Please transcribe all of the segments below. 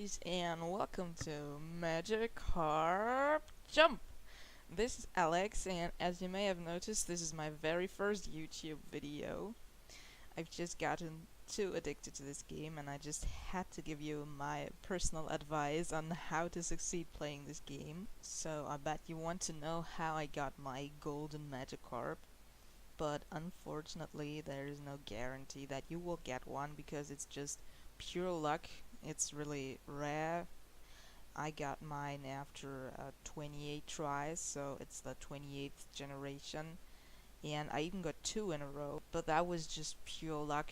guys, and welcome to Magikarp Jump! This is Alex, and as you may have noticed, this is my very first YouTube video. I've just gotten too addicted to this game, and I just had to give you my personal advice on how to succeed playing this game. So I bet you want to know how I got my golden Magikarp. But unfortunately, there is no guarantee that you will get one because it's just pure luck. It's really rare. I got mine after 28 tries, so it's the 28th generation, and I even got two in a row. But that was just pure luck,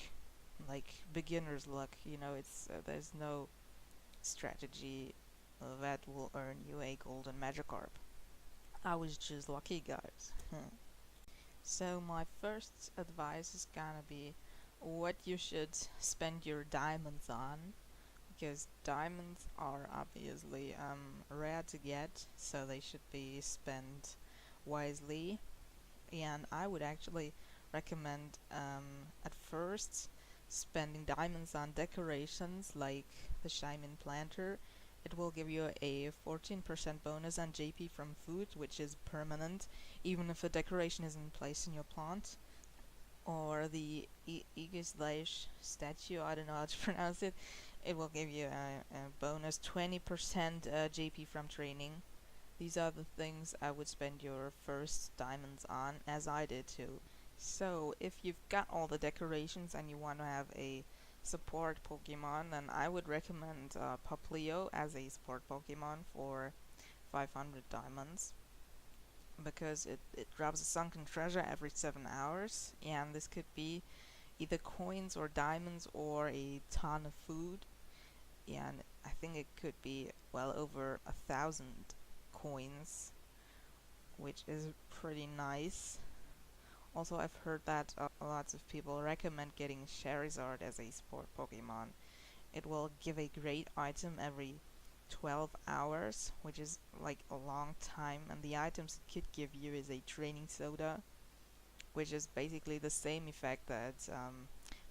like beginner's luck. It's there's no strategy that will earn you a golden Magikarp. I was just lucky, guys. So my first advice is gonna be what you should spend your diamonds on, because diamonds are obviously rare to get, so they should be spent wisely. And I would actually recommend at first spending diamonds on decorations like the Shaymin planter. It will give you a 14% bonus on JP from food, which is permanent, even if the decoration isn't placed in your plant. Or the Aegislash statue, I don't know how to pronounce it. It will give you a bonus 20% JP from training. These are the things I would spend your first diamonds on, as I did too. So if you've got all the decorations and you want to have a support Pokemon, then I would recommend Poplio as a support Pokemon for 500 diamonds, because it drops a sunken treasure every 7 hours, and this could be either coins or diamonds or a ton of food, and I think it could be well over 1,000 coins, which is pretty nice. Also, I've heard that lots of people recommend getting Charizard as a sport Pokemon. It will give a great item every 12 hours, which is like a long time, and the items it could give you is a training soda, which is basically the same effect that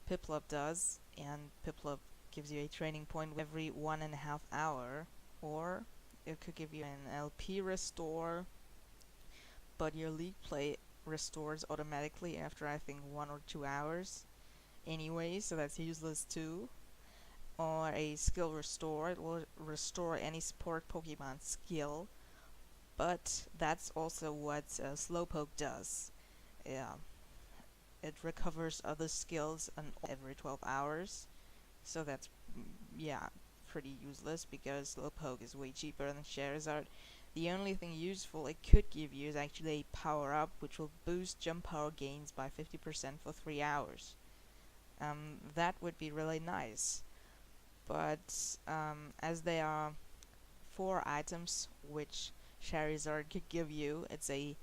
Piplup does, and Piplup gives you a training point every 1.5 hour, or it could give you an LP restore, but your league play restores automatically after I think 1 or 2 hours anyway, so that's useless too. Or a skill restore, it will restore any support Pokemon skill, but that's also what Slowpoke does. Yeah, it recovers other skills every 12 hours, so that's yeah, pretty useless because Slowpoke is way cheaper than Charizard. The only thing useful it could give you is actually a power up, which will boost jump power gains by 50% for 3 hours. That would be really nice, but as there are 4 items which Charizard could give you, it's a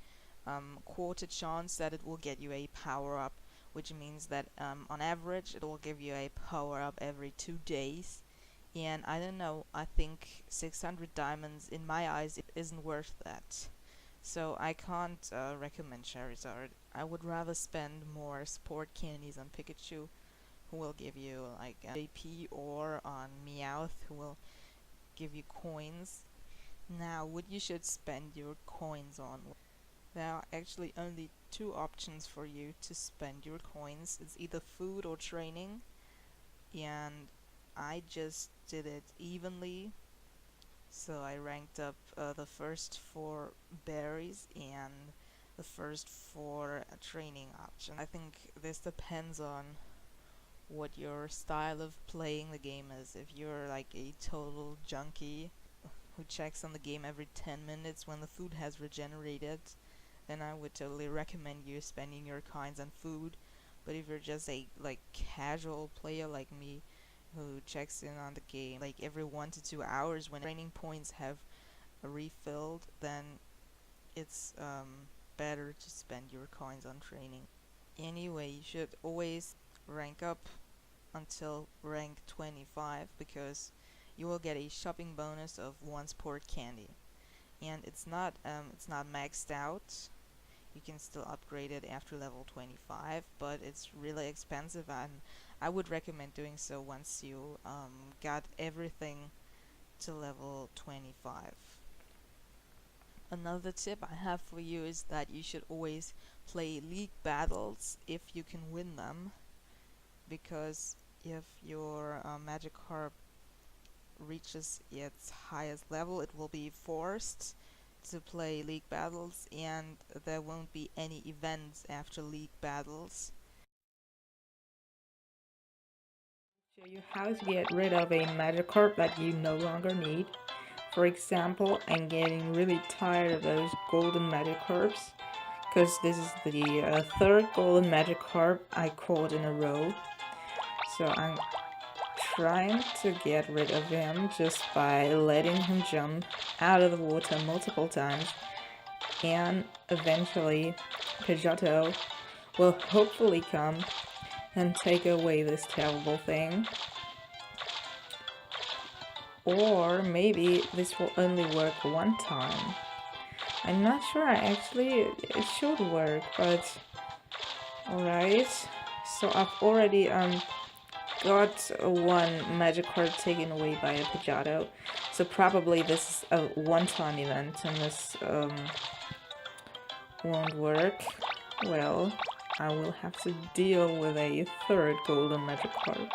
quarter chance that it will get you a power up, which means that on average it will give you a power up every 2 days. And I don't know, I think 600 diamonds in my eyes it isn't worth that. So I can't recommend Charizard. I would rather spend more support candies on Pikachu, who will give you like JP, or on Meowth, who will give you coins. Now, what you should spend your coins on. There are actually only 2 options for you to spend your coins. It's either food or training, and I just did it evenly. So I ranked up the first 4 berries and the first 4 training options. I think this depends on what your style of playing the game is. If you're like a total junkie who checks on the game every 10 minutes when the food has regenerated, then I would totally recommend you spending your coins on food. But if you're just a like casual player like me, who checks in on the game like every 1 to 2 hours when training points have refilled, then it's better to spend your coins on training. Anyway, you should always rank up until rank 25, because you will get a shopping bonus of 1 sport candy, and it's not maxed out. You can still upgrade it after level 25, but it's really expensive, and I would recommend doing so once you got everything to level 25. Another tip I have for you is that you should always play league battles if you can win them, because if your Magikarp reaches its highest level, it will be forced to play league battles, and there won't be any events after league battles. Show you how to get rid of a Magikarp that you no longer need. For example, I'm getting really tired of those golden Magikarps, because this is the third golden Magikarp I caught in a row. So I'm trying to get rid of him just by letting him jump out of the water multiple times, and eventually Pidgeotto will hopefully come and take away this terrible thing. Or maybe this will only work one time. I'm not sure, it should work, but alright. So I've already got one Magikarp taken away by a Pidgeotto. So probably this is a one-time event and this won't work. Well, I will have to deal with a third golden Magikarp.